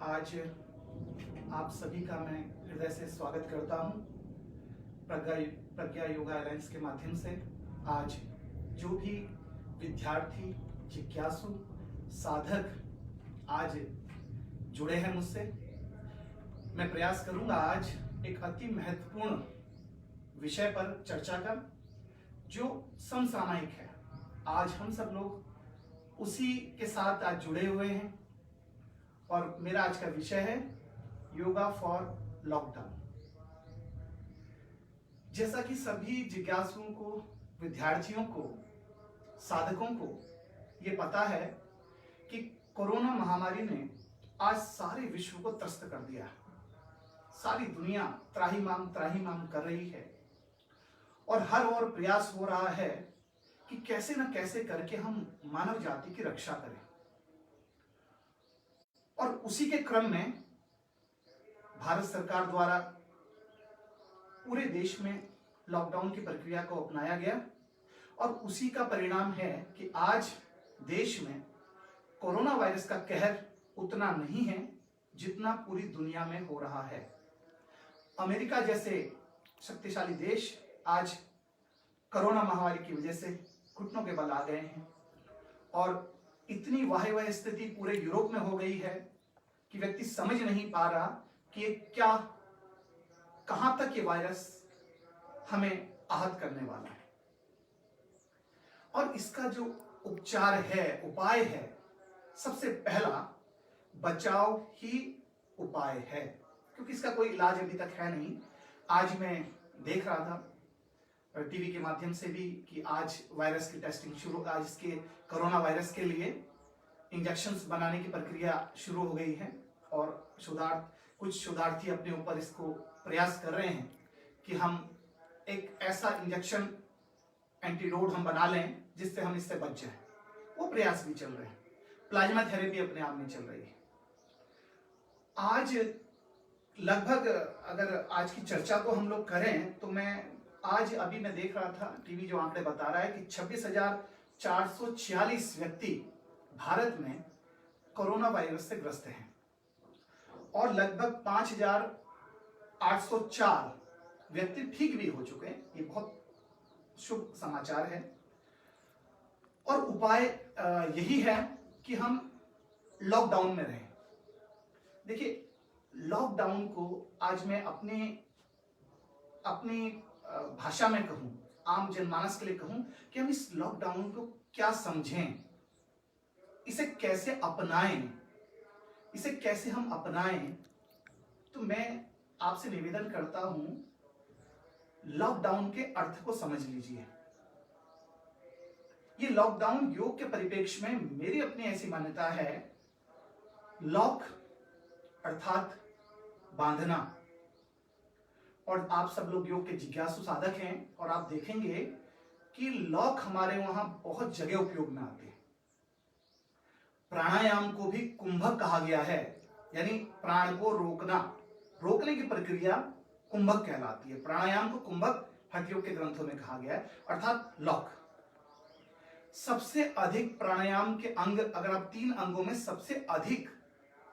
आज आप सभी का मैं हृदय से स्वागत करता हूं प्रज्ञा योगा अलायंस के माध्यम से। आज जो भी विद्यार्थी, जिज्ञासु, साधक आज जुड़े हैं मुझसे, मैं प्रयास करूंगा आज एक अति महत्वपूर्ण विषय पर चर्चा का, जो समसामयिक है। आज हम सब लोग उसी के साथ आज जुड़े हुए हैं और मेरा आज का विषय है योगा फॉर लॉकडाउन। जैसा कि सभी जिज्ञासुओं को, विद्यार्थियों को, साधकों को ये पता है कि कोरोना महामारी ने आज सारे विश्व को त्रस्त कर दिया। सारी दुनिया त्राहिमाम कर रही है और हर ओर प्रयास हो रहा है कि कैसे न कैसे करके हम मानव जाति की रक्षा करें। और उसी के क्रम में भारत सरकार द्वारा पूरे देश में लॉकडाउन की प्रक्रिया को अपनाया गया और उसी का परिणाम है कि आज देश में कोरोना वायरस का कहर उतना नहीं है जितना पूरी दुनिया में हो रहा है। अमेरिका जैसे शक्तिशाली देश आज कोरोना महामारी की वजह से घुटनों के बल आ गए हैं और इतनी वाहिवाही स्थिति पूरे यूरोप में हो गई है कि व्यक्ति समझ नहीं पा रहा कि ये कहां तक ये वायरस हमें आहत करने वाला है। और इसका जो उपचार है, उपाय है, सबसे पहला बचाव ही उपाय है, क्योंकि इसका कोई इलाज अभी तक है नहीं। आज मैं देख रहा था टीवी के माध्यम से भी कि आज वायरस की टेस्टिंग शुरू, आज इसके कोरोना वायरस के लिए इंजेक्शंस बनाने की प्रक्रिया शुरू हो गई है और कुछ शोधार्थी अपने ऊपर इसको प्रयास कर रहे हैं कि हम एक ऐसा इंजेक्शन, एंटीडोट हम बना लें जिससे हम इससे बच जाएं। वो प्रयास भी चल रहे हैं। प्लाज्मा थेरेपी अपने आप में चल रही है। आज लगभग, अगर आज की चर्चा को हम लोग करें तो अभी मैं देख रहा था, टीवी जो आंकड़े बता रहा है कि 26,446 व्यक्ति भारत में कोरोना वायरस से ग्रस्त हैं और लगभग 5,804 व्यक्ति ठीक भी हो चुके हैं। ये बहुत शुभ समाचार है और उपाय यही है कि हम लॉकडाउन में रहें। देखिए, लॉकडाउन को आज मैं अपनी भाषा में कहूं, आम जनमानस के लिए कहूं कि हम इस लॉकडाउन को क्या समझें, इसे कैसे अपनाएं, इसे कैसे हम अपनाएं। तो मैं आपसे निवेदन करता हूं, लॉकडाउन के अर्थ को समझ लीजिए। ये लॉकडाउन योग के परिप्रेक्ष्य में मेरी अपनी ऐसी मान्यता है, लॉक अर्थात बांधना। और आप सब लोग योग के जिज्ञासु साधक हैं और आप देखेंगे कि लॉक हमारे वहां बहुत जगह उपयोग में आते हैं। प्राणायाम को भी कुंभक कहा गया है, यानी प्राण को रोकने की प्रक्रिया कुंभक कहलाती है। प्राणायाम को कुंभक हठयोग के ग्रंथों में कहा गया है, अर्थात लॉक। सबसे अधिक प्राणायाम के अंग, अगर आप 3 अंगों में सबसे अधिक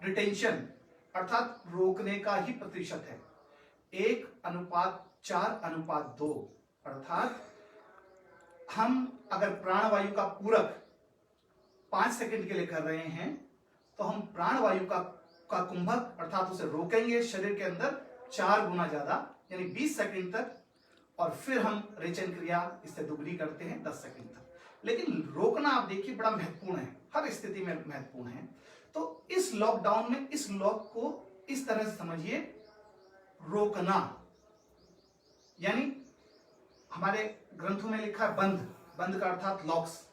रिटेंशन अर्थात रोकने का ही प्रतिशत है 1:4:2। अर्थात हम अगर प्राणवायु का पूरक 5 सेकंड के लिए कर रहे हैं तो हम प्राणवायु का कुंभक अर्थात उसे रोकेंगे शरीर के अंदर 4 गुना ज्यादा, यानी 20 सेकंड तक, और फिर हम रेचन क्रिया इससे दुगनी करते हैं 10 सेकंड तक। लेकिन रोकना आप देखिए बड़ा महत्वपूर्ण है, हर स्थिति में महत्वपूर्ण है। तो इस लॉकडाउन में इस लॉक को इस तरह से समझिए, रोकना यानी हमारे ग्रंथों में लिखा है बंद का अर्थात लॉक्स।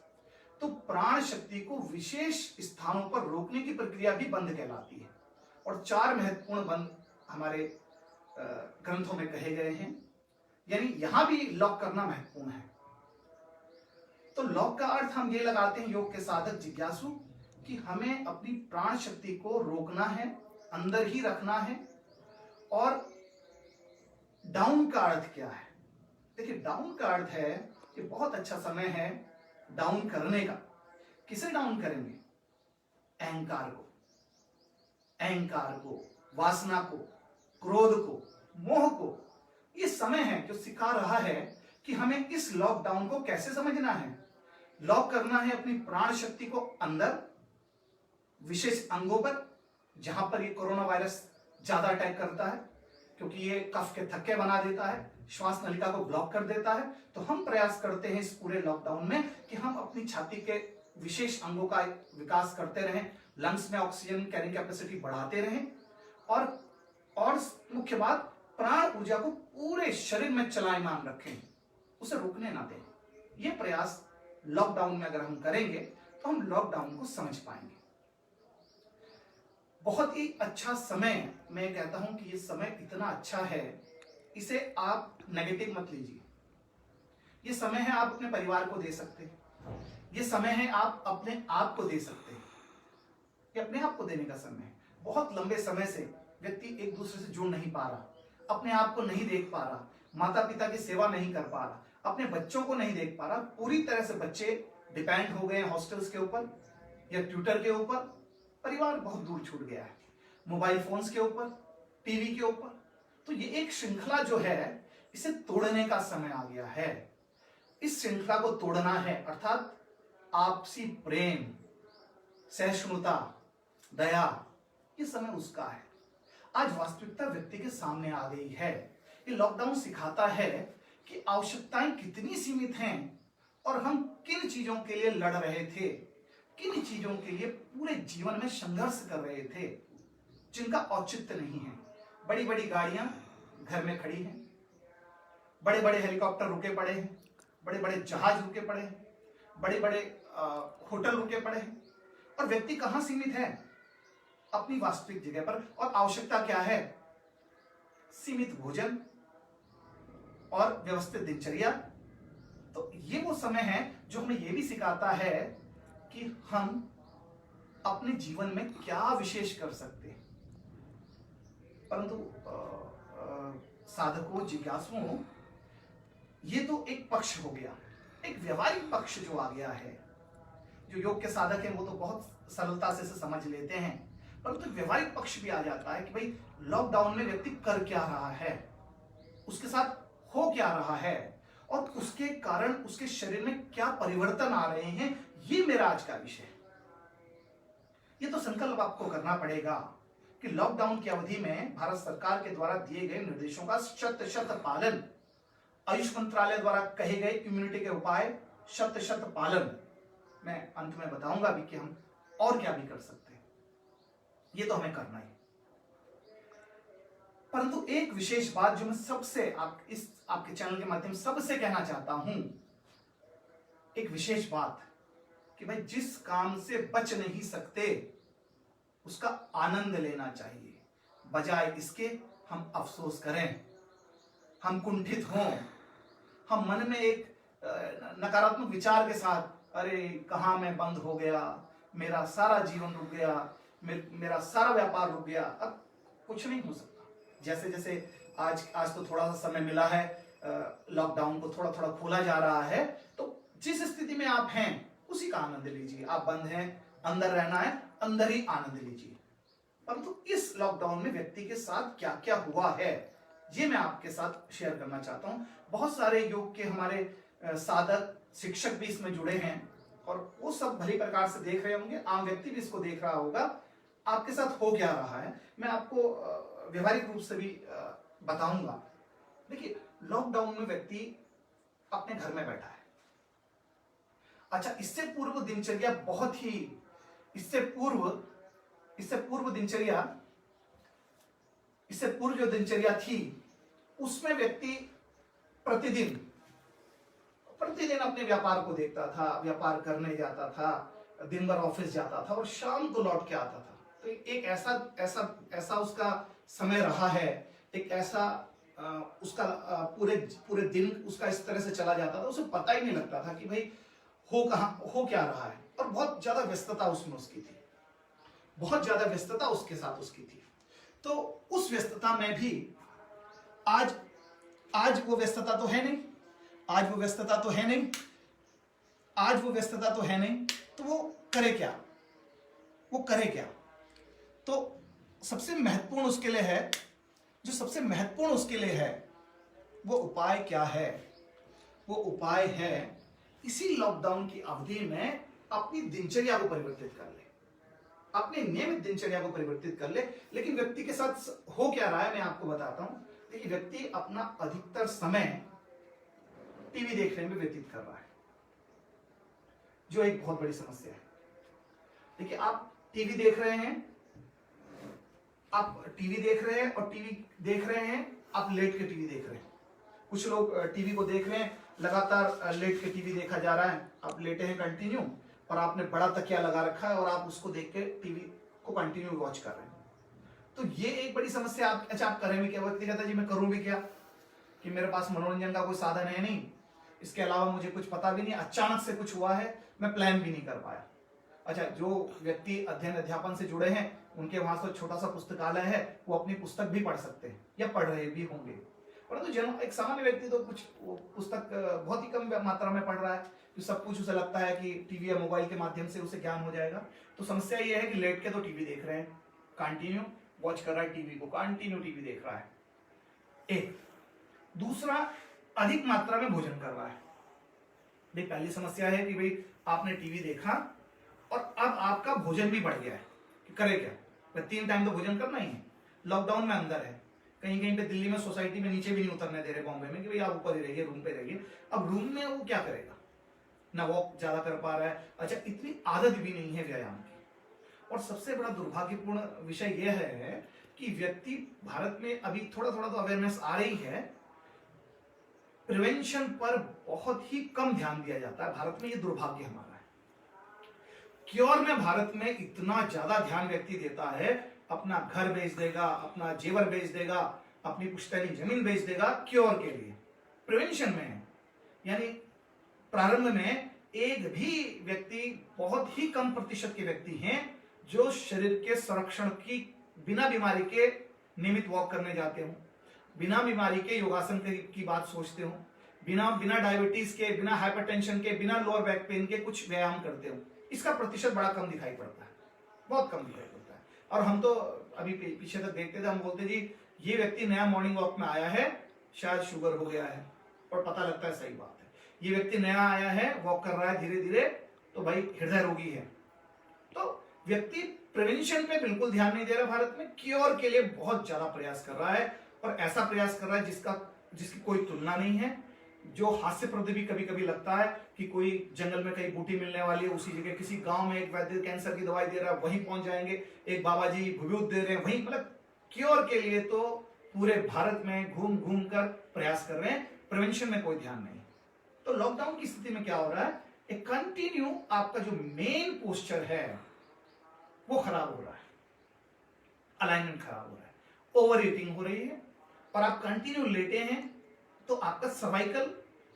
तो प्राण शक्ति को विशेष स्थानों पर रोकने की प्रक्रिया भी बंद कहलाती है और 4 महत्वपूर्ण बंद हमारे ग्रंथों में कहे गए हैं, यानी यहां भी लॉक करना महत्वपूर्ण है। तो लॉक का अर्थ हम ये लगाते हैं योग के साधक जिज्ञासु कि हमें अपनी प्राण शक्ति को रोकना है, अंदर ही रखना है। और डाउन का अर्थ क्या है? देखिए, डाउन का अर्थ है कि बहुत अच्छा समय है डाउन करने का। किसे डाउन करेंगे? अहंकार को। अहंकार को, वासना को, क्रोध को, मोह को। ये समय है जो सिखा रहा है कि हमें इस लॉकडाउन को कैसे समझना है। लॉक करना है अपनी प्राण शक्ति को अंदर, विशेष अंगों पर जहां पर ये कोरोना वायरस ज्यादा अटैक करता है, क्योंकि ये कफ के थक्के बना देता है, श्वास नलिका को ब्लॉक कर देता है। तो हम प्रयास करते हैं इस पूरे लॉकडाउन में कि हम अपनी छाती के विशेष अंगों का विकास करते रहें, लंग्स में ऑक्सीजन कैरिंग कैपेसिटी बढ़ाते रहें, और मुख्य बात, प्राण ऊर्जा को पूरे शरीर में चलायमान रखें, उसे रुकने ना दें। यह प्रयास लॉकडाउन में अगर हम करेंगे तो हम लॉकडाउन को समझ पाएंगे। बहुत ही अच्छा समय, मैं कहता हूं कि ये समय इतना अच्छा है, इसे आप नेगेटिव मत लीजिए। ये समय है आप अपने परिवार को दे सकते हैं, ये समय है आप अपने आप को दे सकते हैं, ये अपने आप को देने का समय है। बहुत लंबे समय से व्यक्ति एक दूसरे से जुड़ नहीं पा रहा, अपने आप को नहीं देख पा रहा, माता पिता की सेवा नहीं कर पा रहा, अपने बच्चों को नहीं देख पा रहा। पूरी तरह से बच्चे डिपेंड हो गए हैं हॉस्टल्स के ऊपर या ट्यूटर के ऊपर। परिवार बहुत दूर छूट गया है, मोबाइल फोन्स के ऊपर, टीवी के ऊपर। तो ये एक श्रृंखला जो है, इसे तोड़ने का समय आ गया है। इस श्रृंखला को तोड़ना है, अर्थात आपसी प्रेम, सहिष्णुता, दया, ये समय उसका है। आज वास्तविकता व्यक्ति के सामने आ गई है। ये लॉकडाउन सिखाता है कि आवश्यकताएं कितनी सीमित हैं और हम किन चीजों के लिए लड़ रहे थे, किन चीजों के लिए पूरे जीवन में संघर्ष कर रहे थे, जिनका औचित्य नहीं है। बड़ी बड़ी गाड़ियां घर में खड़ी हैं, बड़े बड़े हेलीकॉप्टर रुके पड़े हैं, बड़े बड़े जहाज रुके पड़े हैं, बड़े बड़े होटल रुके पड़े हैं, और व्यक्ति कहां सीमित है? अपनी वास्तविक जगह पर। और आवश्यकता क्या है? सीमित भोजन और व्यवस्थित दिनचर्या। तो ये वो समय है जो हमें ये भी सिखाता है कि हम अपने जीवन में क्या विशेष कर सकते हैं। परंतु साधकों, जिज्ञासुओं, ये तो एक पक्ष हो गया। एक व्यवहारिक पक्ष जो आ गया है, जो योग के साधक हैं वो तो बहुत सरलता से समझ लेते हैं, परंतु व्यवहारिक पक्ष भी आ जाता है कि भाई लॉकडाउन में व्यक्ति कर क्या रहा है, उसके साथ हो क्या रहा है, और उसके कारण उसके शरीर में क्या परिवर्तन आ रहे हैं। ये मेरा आज का विषय है। ये तो संकल्प आपको करना पड़ेगा कि लॉकडाउन की अवधि में भारत सरकार के द्वारा दिए गए निर्देशों का शत पालन, आयुष मंत्रालय द्वारा कहे गए इम्यूनिटी के उपाय शत पालन। मैं अंत में बताऊंगा भी कि हम और क्या भी कर सकते हैं। ये तो हमें करना ही। परंतु एक विशेष बात जो मैं सबसे आपके चैनल के माध्यम से सबसे कहना चाहता हूं, एक विशेष बात कि भाई जिस काम से बच नहीं सकते उसका आनंद लेना चाहिए, बजाय इसके हम अफसोस करें, हम कुंठित हों, हम मन में एक नकारात्मक विचार के साथ, अरे कहां मैं बंद हो गया, मेरा सारा जीवन रुक गया, मेरा सारा व्यापार रुक गया। अब कुछ नहीं हो सकता। जैसे जैसे आज तो थोड़ा सा समय मिला है, लॉकडाउन को थोड़ा थोड़ा खोला जा रहा है, तो जिस स्थिति में आप हैं उसी का आनंद लीजिए। आप बंद हैं, अंदर रहना है, अंदर ही आनंद लीजिए। परंतु इस लॉकडाउन में व्यक्ति के साथ क्या क्या हुआ है, ये मैं आपके साथ शेयर करना चाहता हूं। बहुत सारे योग के हमारे साधक, शिक्षक भी इसमें जुड़े हैं, और वो सब भली प्रकार से देख रहे होंगे, आम व्यक्ति भी इसको देख रहा होगा। आपके साथ हो क्या रहा है मैं आपको व्यवहारिक रूप से भी बताऊंगा। देखिए, लॉकडाउन में व्यक्ति अपने घर में बैठा है। अच्छा, इससे पूर्व दिनचर्या बहुत ही, इससे पूर्व जो दिनचर्या थी उसमें व्यक्ति प्रतिदिन अपने व्यापार को देखता था, व्यापार करने जाता था, दिन भर ऑफिस जाता था और शाम को लौट के आता था। तो एक ऐसा उसका समय रहा है, एक ऐसा उसका पूरे दिन उसका इस तरह से चला जाता था, उसे पता ही नहीं लगता था कि भाई हो क्या रहा है। और बहुत ज्यादा व्यस्तता उसमें उसकी थी, बहुत ज्यादा व्यस्तता उसके साथ उसकी थी। तो उस व्यस्तता में भी आज वो व्यस्तता तो है नहीं, आज वो व्यस्तता तो है नहीं, तो वो करे क्या? तो सबसे महत्वपूर्ण उसके लिए है, जो सबसे महत्वपूर्ण उसके लिए है वो उपाय क्या है? वो उपाय है इसी लॉकडाउन की अवधि में अपनी दिनचर्या को परिवर्तित कर ले, अपने नियमित दिनचर्या को परिवर्तित कर ले। लेकिन व्यक्ति के साथ हो क्या रहा है मैं आपको बताता हूं। देखिए, व्यक्ति अपना अधिकतर समय टीवी देखने में व्यतीत कर रहा है, जो एक बहुत बड़ी समस्या है। देखिए, आप टीवी देख रहे हैं, और टीवी देख रहे हैं, आप लेट के टीवी देख रहे हैं। कुछ लोग टीवी को देख रहे हैं, लगातार लेट के टीवी देखा जा रहा है, आप लेटे हैं कंटिन्यू, और आपने बड़ा तकिया लगा रखा है और आप उसको देख के टीवी को कंटिन्यू वॉच कर रहे हैं। तो ये एक बड़ी समस्या। आप करें भी क्या? व्यक्ति कहता है जी मैं करूं भी क्या, कि मेरे पास मनोरंजन का कोई साधन है नहीं, इसके अलावा मुझे कुछ पता भी नहीं, अचानक से कुछ हुआ है, मैं प्लान भी नहीं कर पाया। अच्छा, जो व्यक्ति अध्ययन अध्यापन से जुड़े हैं उनके वहां तो छोटा सा पुस्तकालय है, वो अपनी पुस्तक भी पढ़ सकते हैं या पढ़ रहे भी होंगे। परंतु एक सामान्य व्यक्ति तो कुछ पुस्तक बहुत ही कम मात्रा में पढ़ रहा है, तो सब कुछ उसे लगता है कि टीवी या मोबाइल के माध्यम से उसे ज्ञान हो जाएगा। तो समस्या ये है कि लेट के तो टीवी देख रहे हैं, कंटिन्यू वॉच कर रहा है टीवी को, कंटिन्यू टीवी देख रहा है। एक दूसरा, अधिक मात्रा में भोजन कर रहा है। भाई, पहली समस्या है कि भाई आपने टीवी देखा और अब आपका भोजन भी बढ़ गया है, कि करे क्या? 3 टाइम तो भोजन करना ही है। लॉकडाउन में अंदर है, कहीं कहीं पे दिल्ली में सोसाइटी में नीचे भी नहीं उतरने दे रहे, बॉम्बे में, कि भाई आप ऊपर ही रहिए, रूम पे रहिए। अब रूम में वो क्या करेगा? ना वॉक ज्यादा कर पा रहा है। अच्छा, इतनी आदत भी नहीं है व्यायाम की। और सबसे बड़ा दुर्भाग्यपूर्ण विषय यह है कि व्यक्ति, भारत में अभी थोड़ा थोड़ा तो अवेयरनेस आ रही है, प्रिवेंशन पर बहुत ही कम ध्यान दिया जाता है भारत में। ये दुर्भाग्य हमारा है। क्योर में भारत में इतना ज्यादा ध्यान व्यक्ति देता है, अपना घर बेच देगा, अपना जेवर बेच देगा, अपनी पुश्तैनी जमीन बेच देगा क्योर के लिए। प्रिवेंशन में है, यानी प्रारंभ में एक भी व्यक्ति, बहुत ही कम प्रतिशत के व्यक्ति हैं जो शरीर के संरक्षण की, बिना बीमारी के नियमित वॉक करने जाते हो, बिना बीमारी के योगासन की बात सोचते हो, बिना डायबिटीज के, बिना हाइपरटेंशन के, बिना लोअर बैक पेन के कुछ व्यायाम करते हो। इसका प्रतिशत बड़ा कम दिखाई पड़ता है, बहुत कम दिखाई पड़ता है। और हम तो अभी पीछे तक देखते थे, हम बोलते जी ये व्यक्ति नया मॉर्निंग वॉक में आया है, शायद शुगर हो गया है, और पता लगता है सही बात है। ये व्यक्ति नया आया है, वॉक कर रहा है धीरे धीरे, तो भाई हृदय रोगी है। तो व्यक्ति प्रिवेंशन पे बिल्कुल ध्यान नहीं दे रहा भारत में, क्योर के लिए बहुत ज्यादा प्रयास कर रहा है, और ऐसा प्रयास कर रहा है जिसकी कोई तुलना नहीं है। जो हास्यप्रद भी कभी कभी लगता है कि कोई जंगल में कहीं बूटी मिलने वाली है, उसी जगह किसी गांव में एक वैद्य कैंसर की दवाई दे रहा है, वहीं पहुंच जाएंगे, एक बाबा जी भुभूत दे रहे हैं वहीं, मतलब क्योर के लिए तो पूरे भारत में घूम घूम कर प्रयास कर रहे हैं, प्रिवेंशन में कोई ध्यान नहीं। तो लॉकडाउन की स्थिति में क्या हो रहा है, एक कंटिन्यू आपका जो मेन पोस्चर है वो खराब हो रहा है, अलाइनमेंट खराब हो रहा है, ओवर ईटिंग हो रही है, और आप कंटिन्यू लेटे हैं, तो आपका सर्वाइकल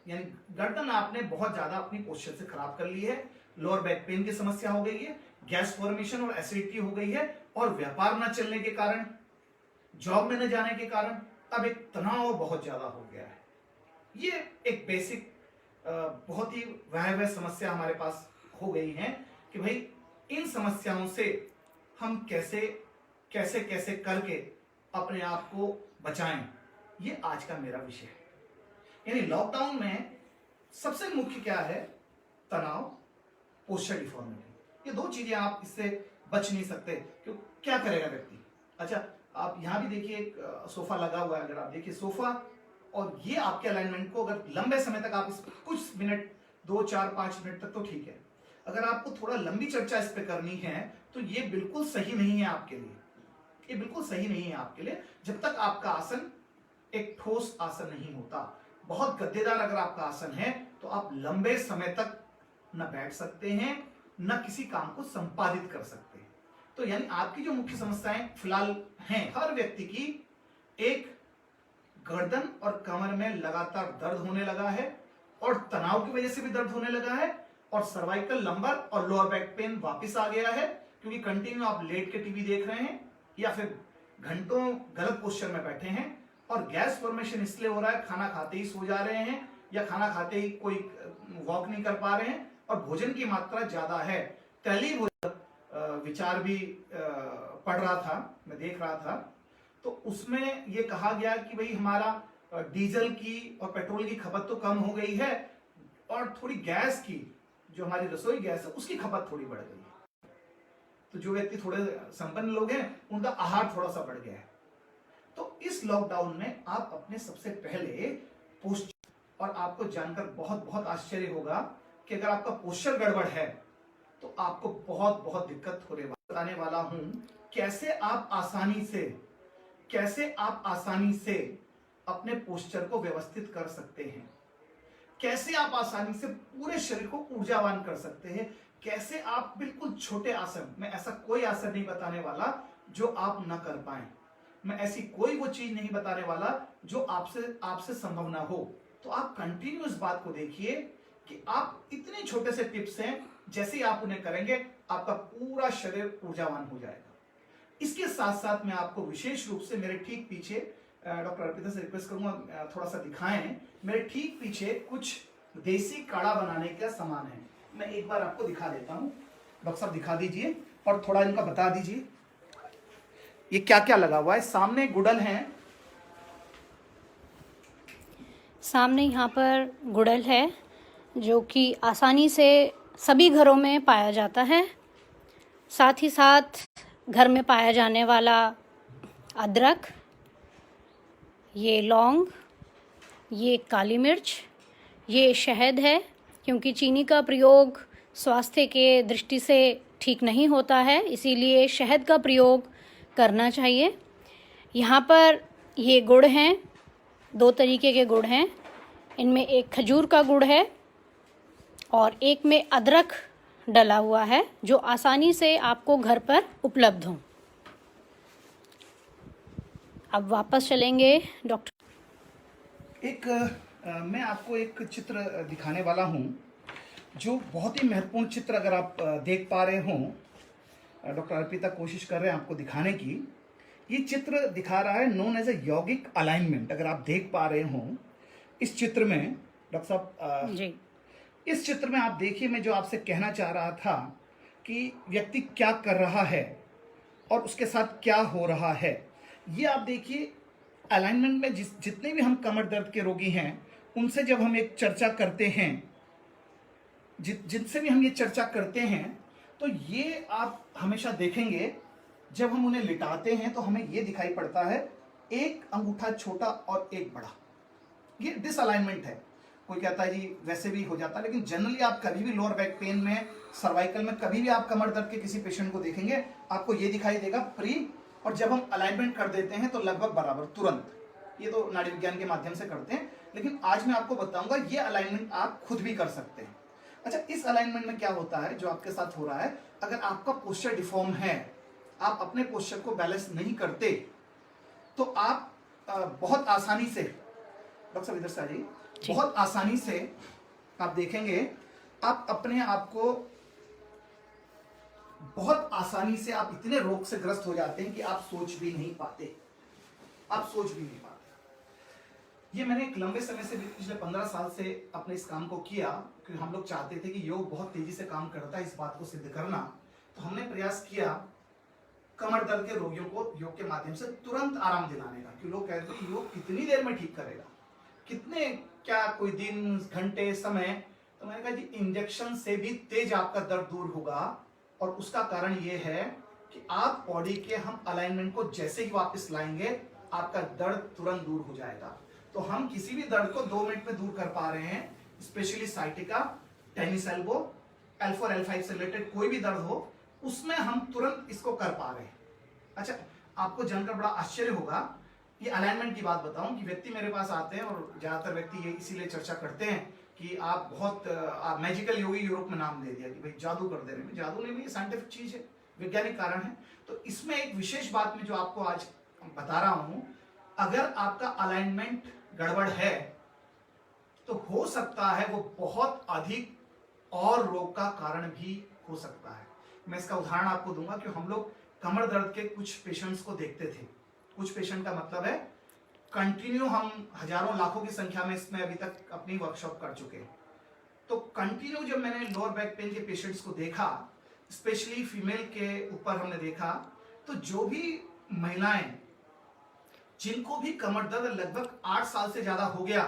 यानी गर्दन आपने बहुत ज्यादा अपनी पोस्चर से खराब कर ली है, लोअर बैक पेन की समस्या हो गई है, गैस फॉर्मेशन और एसिडिटी हो गई है, और व्यापार न चलने के कारण, जॉब में न जाने के कारण अब एक तनाव बहुत ज्यादा हो गया है। ये एक बेसिक बहुत ही वह समस्या हमारे पास हो गई है कि भाई इन समस्याओं से हम कैसे कैसे कैसे करके अपने आप को बचाएं, ये आज का मेरा विषय है। यानी लॉकडाउन में सबसे मुख्य क्या है, तनाव, पोस्चर डिफॉर्मिटी। ये दो चीजें, आप इससे बच नहीं सकते। क्यों? क्या करेगा व्यक्ति? अच्छा, आप यहां भी देखिए, एक सोफा लगा हुआ है, अगर आप देखिए सोफा, और ये आपके अलाइनमेंट को अगर लंबे समय तक आप इस कुछ मिनट, 2 4 5 मिनट तक तो ठीक है, अगर आपको थोड़ा लंबी चर्चा इस पे करनी है तो ये बिल्कुल सही नहीं है आपके लिए, ये बिल्कुल सही नहीं है आपके लिए, जब तक आपका आसन एक ठोस आसन नहीं होता। बहुत गद्देदार अगर आपका आसन है तो आप लंबे समय तक न बैठ सकते हैं, न किसी काम को संपादित कर सकते हैं। तो यानी आपकी जो मुख्य समस्याएं फिलहाल हैं, हर व्यक्ति की, एक गर्दन और कमर में लगातार दर्द होने लगा है, और तनाव की वजह से भी दर्द होने लगा है, और सर्वाइकल, लंबर और लोअर बैक पेन वापस आ गया है, क्योंकि कंटिन्यू आप लेट के टीवी देख रहे हैं या फिर घंटों गलत पोस्चर में बैठे हैं, और गैस फॉर्मेशन इसलिए हो रहा है, खाना खाते ही सो जा रहे हैं, या खाना खाते ही कोई वॉक नहीं कर पा रहे हैं, और भोजन की मात्रा ज्यादा है, तली विचार भी पढ़ रहा था, मैं देख रहा था, तो उसमें ये कहा गया कि भाई हमारा डीजल की और पेट्रोल की खपत तो कम हो गई है और थोड़ी गैस की, जो हमारी रसोई गैस है, उसकी खपत थोड़ी बढ़ गई है। तो जो व्यक्ति थोड़े संपन्न लोग हैं उनका आहार थोड़ा सा बढ़ गया है। तो इस लॉकडाउन में आप अपने सबसे पहले पोस्चर, और आपको जानकर बहुत बहुत आश्चर्य होगा कि अगर आपका पोस्चर गड़बड़ है तो आपको बहुत बहुत दिक्कत होने बताने वाला हूं कैसे आप आसानी से अपने पोस्चर को व्यवस्थित कर सकते हैं, कैसे आप आसानी से पूरे शरीर को ऊर्जावान कर सकते हैं, कैसे आप बिल्कुल छोटे आसन, मैं ऐसा कोई आसन नहीं बताने वाला जो आप ना कर पाए, मैं ऐसी कोई वो चीज नहीं बताने वाला जो आपसे संभव ना हो। तो आप कंटिन्यू इस बात को देखिए कि आप इतने छोटे से टिप्स हैं, जैसे ही आप उन्हें करेंगे आपका पूरा शरीर ऊर्जावान हो जाएगा। इसके साथ साथ मैं आपको विशेष रूप से मेरे ठीक पीछे, डॉक्टर अर्पिता से रिक्वेस्ट करूंगा थोड़ा सा दिखाएं, मेरे ठीक पीछे कुछ देसी काढ़ा बनाने का सामान है, मैं एक बार आपको दिखा देता हूं। डॉक्टर साहब दिखा दीजिए और थोड़ा इनका बता दीजिए ये क्या क्या लगा हुआ है। सामने गुड़ल है, सामने यहाँ पर गुड़ल है जो कि आसानी से सभी घरों में पाया जाता है। साथ ही साथ घर में पाया जाने वाला अदरक, ये लौंग, ये काली मिर्च, ये शहद है, क्योंकि चीनी का प्रयोग स्वास्थ्य के दृष्टि से ठीक नहीं होता है, इसीलिए शहद का प्रयोग करना चाहिए। यहाँ पर ये गुड़ हैं, 2 तरीके के गुड़ हैं, इनमें एक खजूर का गुड़ है और एक में अदरक डला हुआ है जो आसानी से आपको घर पर उपलब्ध हो। अब वापस चलेंगे डॉक्टर। मैं आपको एक चित्र दिखाने वाला हूं जो बहुत ही महत्वपूर्ण चित्र, अगर आप देख पा रहे हो, डॉक्टर अर्पिता कोशिश कर रहे हैं आपको दिखाने की। ये चित्र दिखा रहा है नोन एज ए यौगिक अलाइनमेंट। अगर आप देख पा रहे हो इस चित्र में, डॉक्टर साहब जी, इस चित्र में आप देखिए, मैं जो आपसे कहना चाह रहा था कि व्यक्ति क्या कर रहा है और उसके साथ क्या हो रहा है। ये आप देखिए अलाइनमेंट में जितने भी हम कमर दर्द के रोगी हैं उनसे जब हम एक चर्चा करते हैं, जिनसे भी हम ये चर्चा करते हैं, तो ये आप हमेशा देखेंगे जब हम उन्हें लिटाते हैं तो हमें ये दिखाई पड़ता है, एक अंगूठा छोटा और एक बड़ा। ये डिसअलाइनमेंट है। कोई कहता है जी वैसे भी हो जाता है, लेकिन जनरली आप कभी भी लोअर बैक पेन में, सर्वाइकल में, कभी भी आप कमर दर्द के किसी पेशेंट को देखेंगे आपको ये दिखाई देगा फ्री, और जब हम अलाइनमेंट कर देते हैं तो लगभग बराबर, तुरंत। ये तो नाड़ी विज्ञान के माध्यम से करते हैं, लेकिन आज मैं आपको बताऊंगा ये अलाइनमेंट आप खुद भी कर सकते हैं। अच्छा, इस अलाइनमेंट में क्या होता है जो आपके साथ हो रहा है, अगर आपका पोस्चर डिफॉर्म है, आप अपने पोस्चर को बैलेंस नहीं करते, तो आप बहुत आसानी से, डॉक्टर साहब इधर से आ जाइए, बहुत आसानी से आप देखेंगे आप अपने आप को, बहुत आसानी से आप इतने रोग से ग्रस्त हो जाते हैं कि आप सोच भी नहीं पाते, आप सोच भी नहीं पाते। ये मैंने एक लंबे समय से, पिछले 15 साल से अपने इस काम को किया, क्योंकि हम लोग चाहते थे कि योग बहुत तेजी से काम करता है, इस बात को सिद्ध करना। तो हमने प्रयास किया कमर दर्द के रोगियों को योग के माध्यम से तुरंत आराम दिलाने का, कि लोग कहते हैं योग कितनी देर में ठीक करेगा, कितने, क्या कोई दिन, घंटे, समय। तो मैंने कहा जी इंजेक्शन से भी तेज आपका दर्द दूर होगा, और उसका कारण ये है कि आप बॉडी के हम अलाइनमेंट को जैसे ही वापस लाएंगे आपका दर्द तुरंत दूर हो जाएगा। तो हम किसी भी दर्द को 2 मिनट में दूर कर पा रहे हैं, specially sciatica, tennis elbow, L4 L5 से रिलेटेड कोई भी दर्द हो, उसमें हम तुरंत इसको कर पा रहे हैं। अच्छा, आपको जानकर बड़ा आश्चर्य होगा, ये अलाइनमेंट की बात बताऊं कि व्यक्ति मेरे पास आते हैं और ज्यादातर व्यक्ति ये इसीलिए चर्चा करते हैं कि आप बहुत मैजिकल योगी, यूरोप में नाम दे दिया कि भाई जादू कर दे रहे हैं। जादू नहीं, ये साइंटिफिक चीज है, वैज्ञानिक कारण है। तो इसमें एक विशेष बात में जो आपको आज बता रहा हूं, अगर आपका अलाइनमेंट गड़बड़ है तो हो सकता है वो बहुत अधिक और रोग का कारण भी हो सकता है। मैं इसका उदाहरण आपको दूंगा कि हम लोग कमर दर्द के कुछ पेशेंट्स को देखते थे। कुछ पेशेंट का मतलब है कंटिन्यू, हम हजारों लाखों की संख्या में इसमें अभी तक अपनी वर्कशॉप कर चुके हैं। तो कंटिन्यू जब मैंने लोअर बैक पेन के पेशेंट्स को देखा, स्पेशली फीमेल के ऊपर हमने देखा, तो जो भी महिलाएं जिनको भी कमर दर्द लगभग 8 साल से ज्यादा हो गया,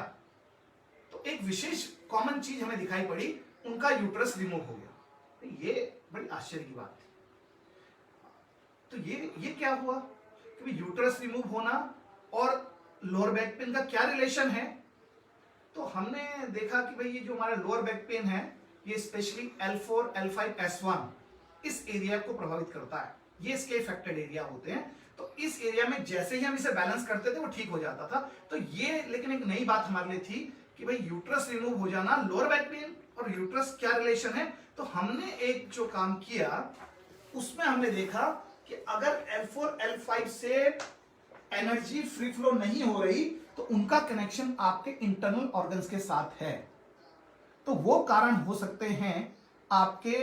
तो एक विशेष कॉमन चीज हमें दिखाई पड़ी, उनका यूट्रस रिमूव हो गया। तो ये बड़ी आश्चर्य की बात थी। तो ये क्या हुआ कि यूट्रस रिमूव होना और लोअर बैक पेन का क्या रिलेशन है? तो हमने देखा कि भाई ये जो हमारा लोअर बैक पेन है, ये स्पेशली L4, L5, S1 इस एरिया को प्रभावित करता है। ये इसके अफेक्टेड एरिया होते हैं। तो इस एरिया में जैसे ही हम इसे बैलेंस करते थे वो ठीक हो जाता था। तो ये लेकिन एक नई बात हमारे लिए थी कि भाई यूट्रस रिमूव हो जाना, लोअर बैक पेन और यूट्रस क्या रिलेशन है। तो हमने एक जो काम किया उसमें हमने देखा कि अगर L4, L5 से एनर्जी फ्री फ्लो नहीं हो रही तो उनका कनेक्शन आपके इंटरनल ऑर्गन्स के साथ है। तो वो कारण हो सकते हैं आपके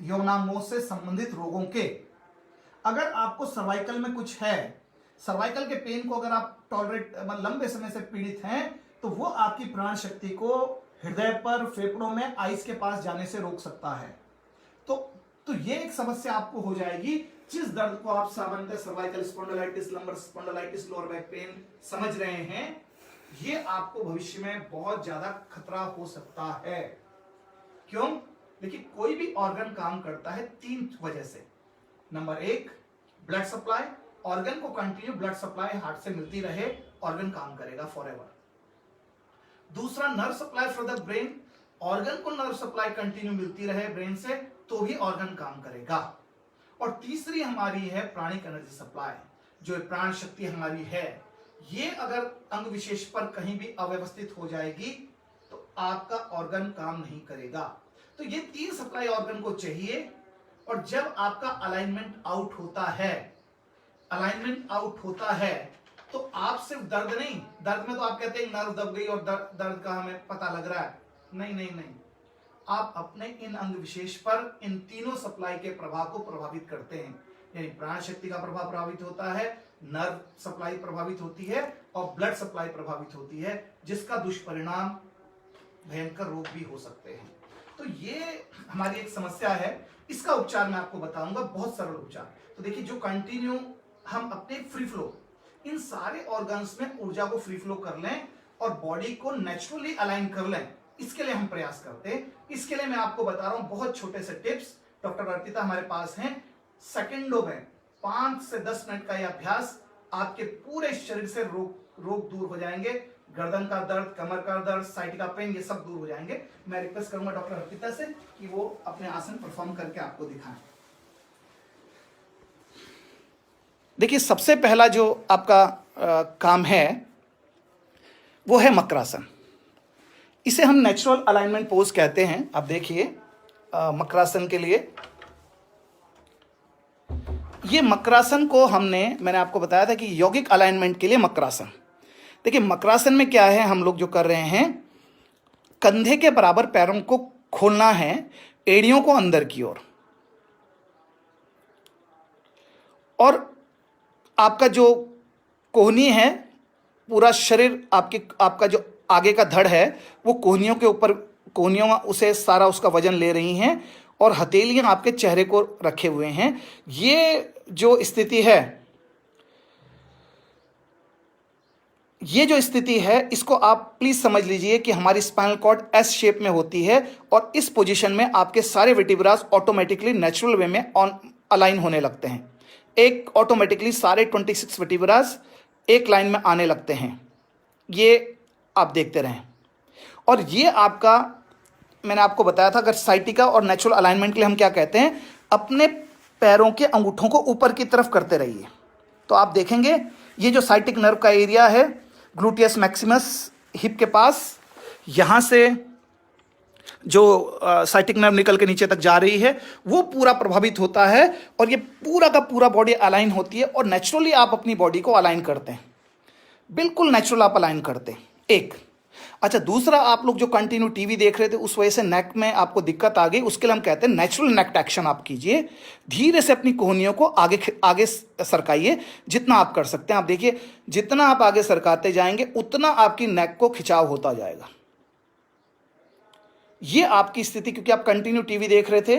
यौनांगों से संबंधित रोगों के। अगर आपको सर्वाइकल में कुछ है, सर्वाइकल के पेन को अगर आप टॉलरेट लंबे समय से पीड़ित हैं, तो वो आपकी प्राण शक्ति को हृदय पर, फेफड़ों में, आइस के पास जाने से रोक सकता है। तो ये एक समस्या आपको हो जाएगी। जिस दर्द को आप सामान्यतः cervical spondylitis, lumbar spondylitis, lower back pain समझ रहे हैं, ये आपको भविष्य में बहुत ज्यादा खतरा हो सकता है। क्यों? देखिए, कोई भी ऑर्गन काम करता है 3 वजह से। Number 1, blood supply. ऑर्गन को कंटिन्यू ब्लड सप्लाई हार्ट से मिलती रहे, ऑर्गन काम करेगा फॉरएवर। दूसरा, nerve supply for the brain. Organ को नर्व सप्लाई कंटिन्यू मिलती रहे ब्रेन से तो भी ऑर्गन काम करेगा। और तीसरी हमारी है प्राणिक एनर्जी सप्लाई, जो प्राण शक्ति हमारी है। ये अगर अंग विशेष पर कहीं भी अव्यवस्थित हो जाएगी तो आपका ऑर्गन काम नहीं करेगा। तो ये 3 सप्लाई ऑर्गन को चाहिए। और जब आपका अलाइनमेंट आउट होता है, अलाइनमेंट आउट होता है, तो आप सिर्फ दर्द नहीं, दर्द में तो आप कहते हैं नर्व दब गई और दर्द का हमें पता लग रहा है, नहीं, आप अपने इन अंग विशेष पर इन तीनों सप्लाई के प्रभाव को प्रभावित करते हैं। यानी प्राण शक्ति का प्रभाव प्रभावित होता है, नर्व सप्लाई प्रभावित होती है और ब्लड सप्लाई प्रभावित होती है, जिसका दुष्परिणाम भयंकर रोग भी हो सकते हैं। तो ये हमारी एक समस्या है। इसका उपचार मैं आपको बताऊंगा, बहुत सरल उपचार। तो देखिए, जो कंटिन्यू हम अपने फ्री फ्लो इन सारे ऑर्गन्स में ऊर्जा को फ्री फ्लो कर लें और बॉडी को नेचुरली अलाइन कर लें, इसके लिए हम प्रयास करते हैं। इसके लिए मैं आपको बता रहा हूं बहुत छोटे से टिप्स। डॉक्टर अर्पिता हमारे पास हैं। सेकंडों में 5 से 10 मिनट का यह अभ्यास आपके पूरे शरीर से रोग दूर हो जाएंगे। गर्दन का दर्द, कमर का दर्द, साइटिका पेन, ये सब दूर हो जाएंगे। मैं रिक्वेस्ट करूंगा डॉक्टर अर्पिता से कि वो अपने आसन परफॉर्म करके आपको दिखाएं। देखिए, सबसे पहला जो आपका काम है वो है मकरासन। इसे हम नेचुरल अलाइनमेंट पोज कहते हैं। आप देखिए, मकरासन के लिए ये मकरासन को मैंने आपको बताया था कि यौगिक अलाइनमेंट के लिए मकरासन। देखिए, मकरासन में क्या है, हम लोग जो कर रहे हैं, कंधे के बराबर पैरों को खोलना है, एड़ियों को अंदर की ओर, और आपका जो कोहनी है, पूरा शरीर आपका जो आगे का धड़ है वो कोहनियों के ऊपर, कोहनियों उसे सारा उसका वजन ले रही हैं और हथेलियां आपके चेहरे को रखे हुए हैं। ये जो स्थिति है, इसको आप प्लीज समझ लीजिए कि हमारी स्पाइनल कॉर्ड एस शेप में होती है और इस पोजीशन में आपके सारे वर्टिब्रास ऑटोमेटिकली नेचुरल वे में अलाइन होने लगते हैं। एक ऑटोमेटिकली सारे 26 वर्टिब्रास एक लाइन में आने लगते हैं। ये आप देखते रहें। और ये आपका, मैंने आपको बताया था, अगर साइटिका और नेचुरल अलाइनमेंट के लिए हम क्या कहते हैं, अपने पैरों के अंगूठों को ऊपर की तरफ करते रहिए। तो आप देखेंगे ये जो साइटिक नर्व का एरिया है, ग्लूटियस मैक्सिमस हिप के पास, यहाँ से जो साइटिक नर्व निकल के नीचे तक जा रही है वो पूरा प्रभावित होता है और ये पूरा का पूरा बॉडी अलाइन होती है और नेचुरली आप अपनी बॉडी को अलाइन करते हैं, बिल्कुल नेचुरल आप अलाइन करते हैं। एक अच्छा, दूसरा, आप लोग जो कंटिन्यू टीवी देख रहे थे उस वजह से नेक में आपको दिक्कत आ गई, उसके लिए हम कहते हैं नेचुरल नेक एक्शन आप कीजिए। धीरे से अपनी कोहनियों को आगे सरकाइए जितना आप कर सकते हैं। आप देखिए, जितना आप आगे सरकाते जाएंगे उतना आपकी नेक को खिंचाव होता जाएगा। ये आपकी स्थिति, क्योंकि आप कंटिन्यू टीवी देख रहे थे,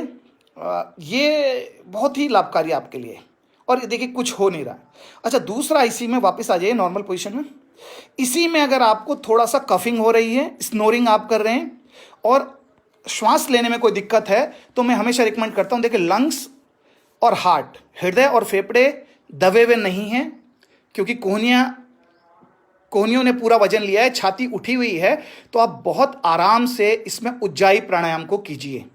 ये बहुत ही लाभकारी आपके लिए। और ये देखिए कुछ हो नहीं रहा है। अच्छा, दूसरा, इसी में वापस आ जाइए नॉर्मल पोजीशन में। इसी में अगर आपको थोड़ा सा कफिंग हो रही है, स्नोरिंग आप कर रहे हैं और श्वास लेने में कोई दिक्कत है, तो मैं हमेशा रिकमेंड करता हूं, देखिए लंग्स और हार्ट, हृदय और फेफड़े दबे हुए नहीं हैं, क्योंकि कोहनियों ने पूरा वजन लिया है, छाती उठी हुई है। तो आप बहुत आराम से इसमें उज्जाई प्राणायाम को कीजिए।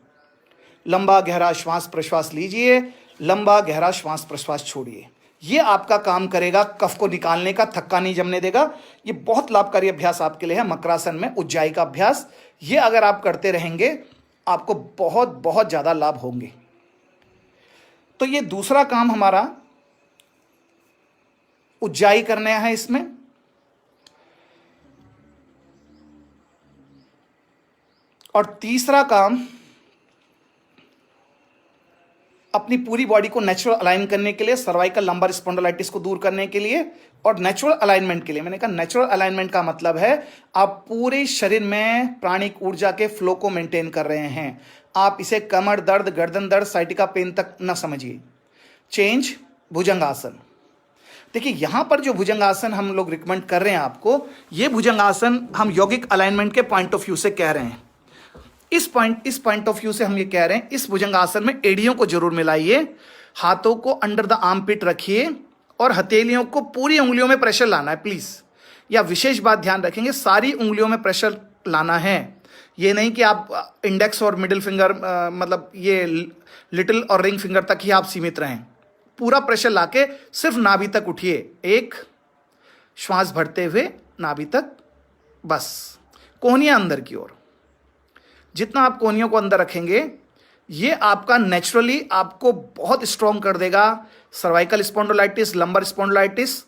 लंबा गहरा श्वास प्रश्वास लीजिए, लंबा गहरा श्वास प्रश्वास छोड़िए। ये आपका काम करेगा कफ को निकालने का, थक्का नहीं जमने देगा। ये बहुत लाभकारी अभ्यास आपके लिए है, मकरासन में उज्जाई का अभ्यास। ये अगर आप करते रहेंगे आपको बहुत बहुत ज्यादा लाभ होंगे। तो ये दूसरा काम हमारा उज्जाई करना है इसमें। और तीसरा काम अपनी पूरी बॉडी को नेचुरल अलाइन करने के लिए, सर्वाइकल लंबर स्पॉन्डिलाइटिस को दूर करने के लिए और नेचुरल अलाइनमेंट के लिए। मैंने कहा नेचुरल अलाइनमेंट का मतलब है आप पूरे शरीर में प्राणिक ऊर्जा के फ्लो को मेंटेन कर रहे हैं। आप इसे कमर दर्द, गर्दन दर्द, साइटिका पेन तक न समझिए। चेंज भुजंगासन। देखिए यहां पर जो भुजंगासन हम लोग रिकमेंड कर रहे हैं आपको, ये भुजंगासन हम यौगिक अलाइनमेंट के पॉइंट ऑफ व्यू से कह रहे हैं। इस पॉइंट ऑफ व्यू से हम ये कह रहे हैं, इस भुजंगासन में एड़ियों को जरूर मिलाइए, हाथों को अंडर द आर्म पिट रखिए और हथेलियों को पूरी उंगलियों में प्रेशर लाना है प्लीज। या विशेष बात ध्यान रखेंगे, सारी उंगलियों में प्रेशर लाना है। ये नहीं कि आप इंडेक्स और मिडिल फिंगर मतलब ये लिटिल और रिंग फिंगर तक ही आप सीमित रहें। पूरा प्रेशर लाके सिर्फ नाभि तक उठिए, एक श्वास भरते हुए नाभि तक, बस कोहनियां अंदर की ओर। जितना आप कोहनियों को अंदर रखेंगे ये आपका नेचुरली आपको बहुत स्ट्रॉन्ग कर देगा सर्वाइकल स्पॉन्डिलाइटिस, लंबर स्पॉन्डिलाइटिस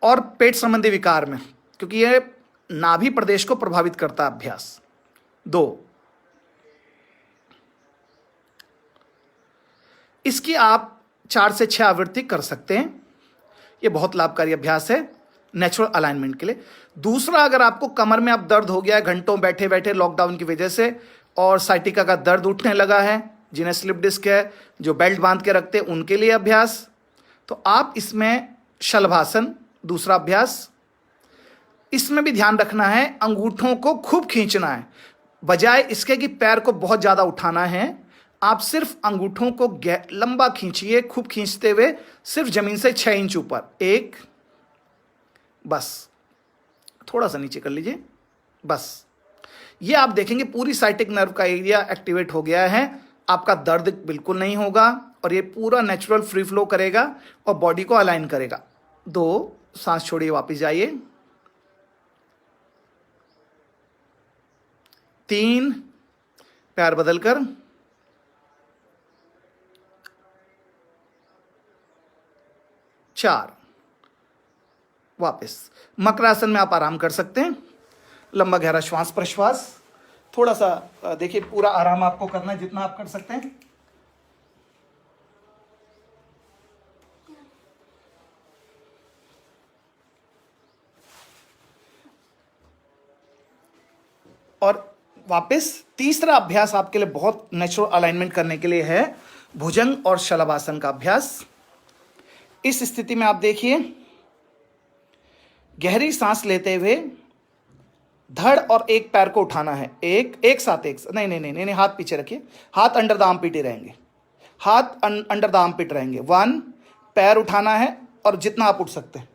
और पेट संबंधी विकार में, क्योंकि ये नाभि प्रदेश को प्रभावित करता है अभ्यास। 2, इसकी आप 4 से 6 आवृत्ति कर सकते हैं। ये बहुत लाभकारी अभ्यास है नेचुरल अलाइनमेंट के लिए। दूसरा, अगर आपको कमर में अब दर्द हो गया है घंटों बैठे बैठे लॉकडाउन की वजह से, और साइटिका का दर्द उठने लगा है, जिन्हें स्लिप डिस्क है, जो बेल्ट बांध के रखते हैं उनके लिए अभ्यास, तो आप इसमें शलभासन, दूसरा अभ्यास। इसमें भी ध्यान रखना है, अंगूठों को खूब खींचना है, बजाय इसके कि पैर को बहुत ज्यादा उठाना है। आप सिर्फ अंगूठों को लंबा खींचिए, खूब खींचते हुए सिर्फ जमीन से 6 इंच ऊपर, एक, बस थोड़ा सा नीचे कर लीजिए, बस। ये आप देखेंगे पूरी साइटिक नर्व का एरिया एक्टिवेट हो गया है, आपका दर्द बिल्कुल नहीं होगा और ये पूरा नेचुरल फ्री फ्लो करेगा और बॉडी को अलाइन करेगा। 2, सांस छोड़िए, वापस जाइए। 3, पैर बदलकर। 4, वापस। मकरासन में आप आराम कर सकते हैं, लंबा गहरा श्वास प्रश्वास। थोड़ा सा देखिए, पूरा आराम आपको करना है जितना आप कर सकते हैं। और वापस तीसरा अभ्यास आपके लिए बहुत नेचुरल अलाइनमेंट करने के लिए है, भुजंग और शलभासन का अभ्यास। इस स्थिति में आप देखिए, गहरी सांस लेते हुए धड़ और एक पैर को उठाना है, एक साथ, नहीं नहीं नहीं नहीं, हाथ पीछे रखिए, हाथ अंडर द आर्म पिट ही रहेंगे, हाथ अंडर द आर्म पिट रहेंगे। 1, पैर उठाना है और जितना आप उठ सकते हैं।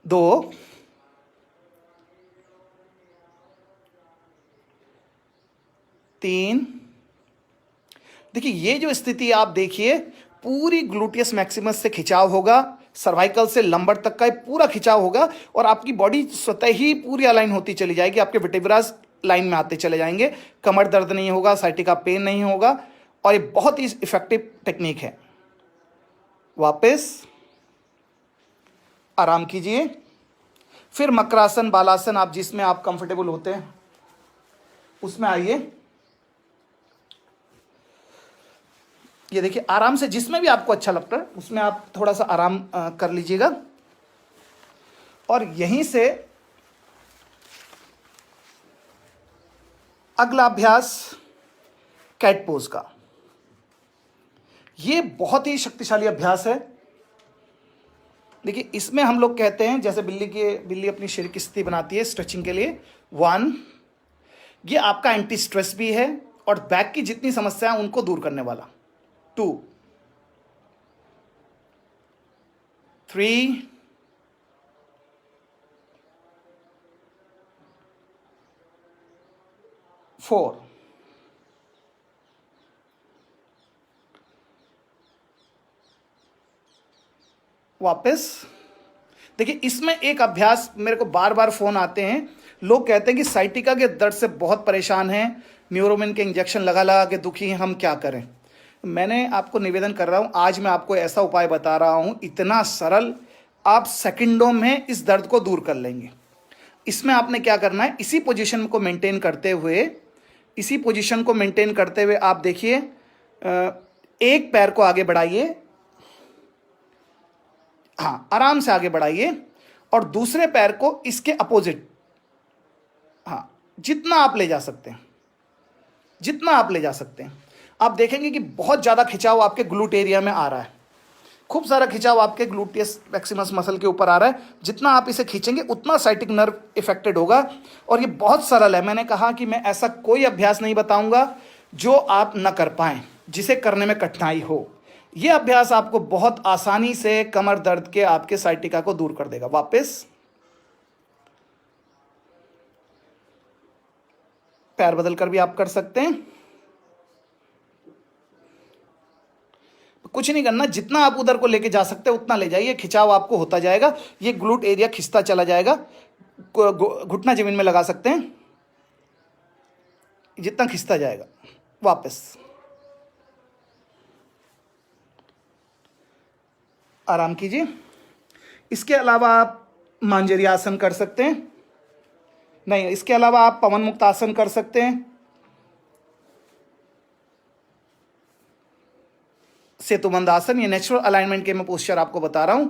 दो, 3। देखिए ये जो स्थिति आप देखिए, पूरी ग्लूटियस मैक्सिमस से खिंचाव होगा, सर्वाइकल से लंबर तक का पूरा खिंचाव होगा और आपकी बॉडी स्वतः ही पूरी अलाइन होती चली जाएगी, आपके वर्टेब्रास लाइन में आते चले जाएंगे, कमर दर्द नहीं होगा, साइटिका पेन नहीं होगा और ये बहुत ही इफेक्टिव टेक्निक है। वापस आराम कीजिए, फिर मकरासन, बालासन, आप जिसमें आप कंफर्टेबल होते हैं उसमें आइए। ये देखिए, आराम से जिसमें भी आपको अच्छा लगता है उसमें आप थोड़ा सा आराम कर लीजिएगा। और यहीं से अगला अभ्यास कैट पोज का। ये बहुत ही शक्तिशाली अभ्यास है। देखिए, इसमें हम लोग कहते हैं जैसे बिल्ली अपनी शरीर की स्थिति बनाती है स्ट्रेचिंग के लिए। 1, ये आपका एंटी स्ट्रेस भी है और बैक की जितनी समस्या है उनको दूर करने वाला। 2, 3, 4, वापस। देखिए, इसमें एक अभ्यास, मेरे को बार बार फोन आते हैं, लोग कहते हैं कि साइटिका के दर्द से बहुत परेशान हैं, न्यूरोमिन के इंजेक्शन लगा लगा के दुखी हैं, हम क्या करें। मैंने आपको निवेदन कर रहा हूं, आज मैं आपको ऐसा उपाय बता रहा हूं, इतना सरल, आप सेकंडों में इस दर्द को दूर कर लेंगे। इसमें आपने क्या करना है, इसी पोजीशन को मेंटेन करते हुए आप देखिए, एक पैर को आगे बढ़ाइए, हाँ, आराम से आगे बढ़ाइए, और दूसरे पैर को इसके अपोजिट, हाँ, जितना आप ले जा सकते हैं। आप देखेंगे कि बहुत ज्यादा खिंचाव आपके ग्लूट एरिया में आ रहा है, खूब सारा खिंचाव आपके ग्लूटियस मैक्सिमस मसल के ऊपर आ रहा है। जितना आप इसे खींचेंगे उतना साइटिक नर्व इफेक्टेड होगा। और ये बहुत सरल है। मैंने कहा कि मैं ऐसा कोई अभ्यास नहीं बताऊंगा जो आप न कर पाएं, जिसे करने में कठिनाई हो। यह अभ्यास आपको बहुत आसानी से कमर दर्द के आपके साइटिका को दूर कर देगा। वापस पैर बदल कर भी आप कर सकते हैं। कुछ नहीं करना, जितना आप उधर को लेके जा सकते हैं उतना ले जाइए, खिंचाव आपको होता जाएगा, ये ग्लूट एरिया खिंचता चला जाएगा। घुटना जमीन में लगा सकते हैं, जितना खिंचता जाएगा। वापस आराम कीजिए। इसके अलावा आप मांजरी आसन कर सकते हैं, नहीं, इसके अलावा आप पवन मुक्त आसन कर सकते हैं, सेतुबंध आसन, ये नेचुरल अलाइनमेंट के मैं पोस्चर आपको बता रहा हूं।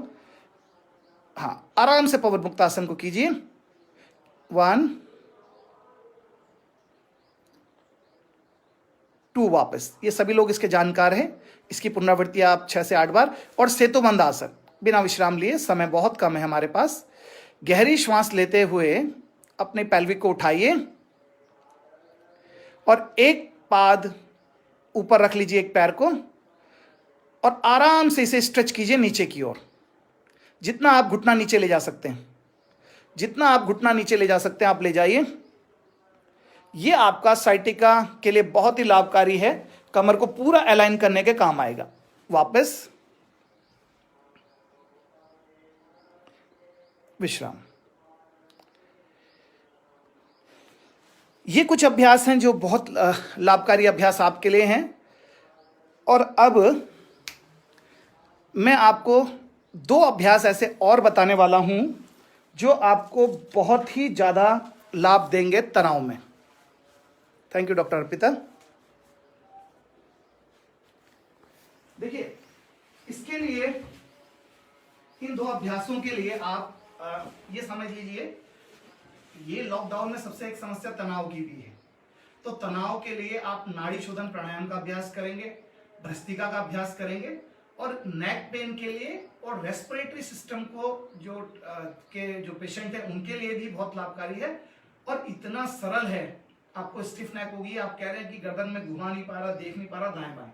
हाँ, आराम से पवन मुक्त आसन को कीजिए। 1, 2, वापस। ये सभी लोग इसके जानकार हैं, इसकी पुनरावृत्ति आप 6 से 8 बार। और सेतुबंध आसन बिना विश्राम लिए, समय बहुत कम है हमारे पास। गहरी श्वास लेते हुए अपने पेल्विक को उठाइए और एक पाद ऊपर रख लीजिए, एक पैर को, और आराम से इसे स्ट्रेच कीजिए नीचे की ओर। जितना आप घुटना नीचे ले जा सकते हैं, आप ले जाइए। यह आपका साइटिका के लिए बहुत ही लाभकारी है, कमर को पूरा अलाइन करने के काम आएगा। वापस विश्राम। ये कुछ अभ्यास हैं जो बहुत लाभकारी अभ्यास आपके लिए हैं। और अब मैं आपको 2 अभ्यास ऐसे और बताने वाला हूं जो आपको बहुत ही ज्यादा लाभ देंगे तनाव में। Thank you doctor Arpita. देखिए, इसके लिए, इन 2 अभ्यासों के लिए आप ये समझ लीजिए, ये लॉकडाउन में सबसे एक समस्या तनाव की भी है। तो तनाव के लिए आप नाड़ी शोधन प्राणायाम का अभ्यास करेंगे, भ्रस्त्रिका का अभ्यास करेंगे, और नेक पेन के लिए और रेस्पिरेटरी सिस्टम को जो पेशेंट है उनके लिए भी बहुत लाभकारी है। और इतना सरल है, आपको स्टिफ नेक होगी, आप कह रहे हैं कि गर्दन में घुमा नहीं पा रहा, देख नहीं पा रहा दाएं बाएं,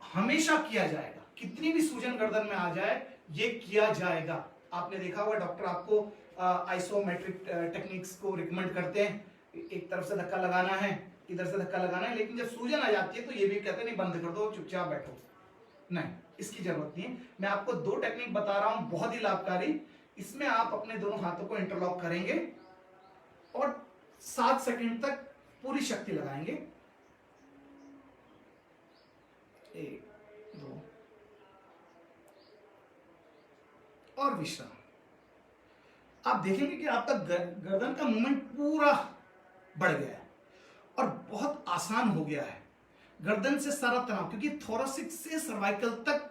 हमेशा किया जाएगा। कितनी भी सूजन गर्दन में आ जाए, ये किया जाएगा। आपने देखा होगा डॉक्टर आपको आइसोमेट्रिक टेक्निक्स को रिकमेंड करते हैं, एक तरफ से धक्का लगाना है, इधर से धक्का लगाना है, लेकिन जब सूजन आ जाती है तो ये भी कहते हैं नहीं, बंद कर दो, चुपचाप बैठो। नहीं, इसकी जरूरत नहीं है। मैं आपको 2 टेक्निक बता रहा हूं, बहुत ही लाभकारी। इसमें आप अपने दोनों हाथों को इंटरलॉक करेंगे और 7 सेकंड तक पूरी शक्ति लगाएंगे। 1, 2 और विश्राम। आप देखेंगे कि आपका गर्दन का मूवमेंट पूरा बढ़ गया है और बहुत आसान हो गया है। गर्दन से सारा तनाव, क्योंकि थोरैसिक से सर्वाइकल तक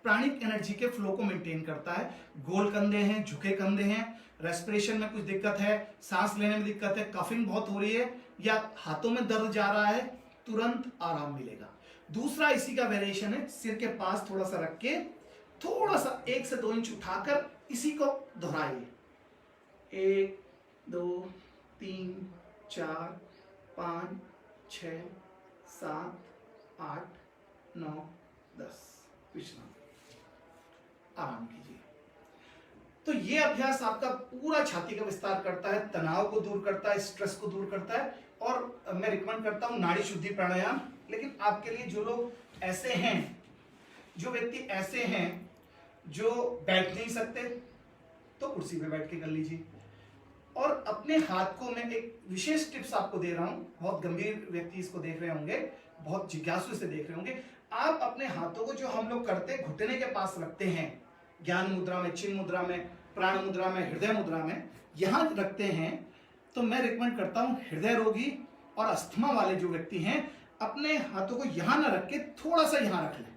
प्राणिक एनर्जी के फ्लो को मेंटेन करता है। गोल कंधे हैं, झुके कंधे हैं, रेस्पिरेशन में कुछ दिक्कत है, सांस लेने में दिक्कत है, कफिंग बहुत हो रही है या हाथों में दर्द जा रहा है, तुरंत आराम मिलेगा। दूसरा इसी का वेरिएशन है, सिर के पास थोड़ा सा रख के थोड़ा सा 1 से 2 इंच उठाकर इसी को दोहराइए। 1 2 3 4 5 6 7 8 9 10। विश्राम, आराम कीजिए। तो ये अभ्यास आपका पूरा छाती का विस्तार करता है, तनाव को दूर करता है, स्ट्रेस को दूर करता है। और मैं रिकमेंड करता हूं नाड़ी शुद्धि प्राणायाम। लेकिन आपके लिए जो लोग ऐसे हैं, जो व्यक्ति ऐसे हैं जो बैठ नहीं सकते, तो कुर्सी पे बैठ के कर लीजिए। और अपने हाथ को मैं एक विशेष टिप्स आपको दे रहा हूं, बहुत गंभीर व्यक्ति इसको देख रहे होंगे, बहुत जिज्ञासु से देख रहे होंगे। आप अपने हाथों को जो हम लोग करते घुटने के पास रखते हैं, ज्ञान मुद्रा में, चिन्ह मुद्रा में, प्राण मुद्रा में, हृदय मुद्रा में, यहां रखते हैं। तो मैं रिकमेंड करता हूं हृदय रोगी और अस्थमा वाले जो व्यक्ति हैं अपने हाथों को यहां ना रख के थोड़ा सा यहां रख लें।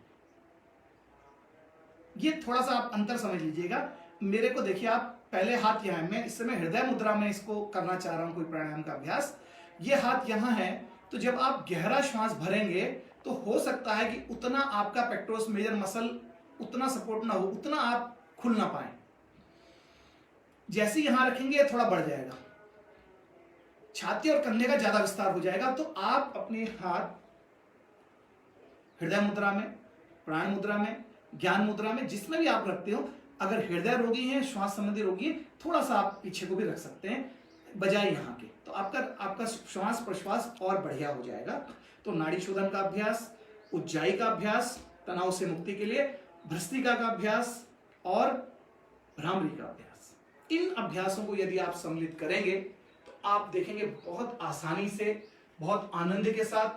ये थोड़ा सा आप अंतर समझ लीजिएगा। मेरे को देखिए, आप पहले हाथ यहां है, मैं इस समय हृदय मुद्रा में इसको करना चाह रहा हूं, कोई प्राणायाम का अभ्यास। ये हाथ यहां है, तो जब आप गहरा श्वास भरेंगे तो हो सकता है कि उतना आपका पेक्टोरस मेजर मसल उतना सपोर्ट ना हो, उतना आप खुल ना पाए। जैसे यहां रखेंगे थोड़ा बढ़ जाएगा, छाती और कंधे का ज्यादा विस्तार हो जाएगा। तो आप अपने हाथ हृदय मुद्रा में, प्राण मुद्रा में, ज्ञान मुद्रा में, जिसमें भी आप रखते हो, अगर हृदय रोगी है, श्वास संबंधी रोगी है, थोड़ा सा आप पीछे को भी रख सकते हैं बजाय यहाँ के। तो आपका श्वास प्रश्वास और बढ़िया हो जाएगा। तो नाड़ी शोधन का अभ्यास, उज्जाई का अभ्यास तनाव से मुक्ति के लिए, भ्रस्त्रिका का अभ्यास और भ्रामरी का अभ्यास, इन अभ्यासों को यदि आप सम्मिलित करेंगे तो आप देखेंगे बहुत आसानी से, बहुत आनंद के साथ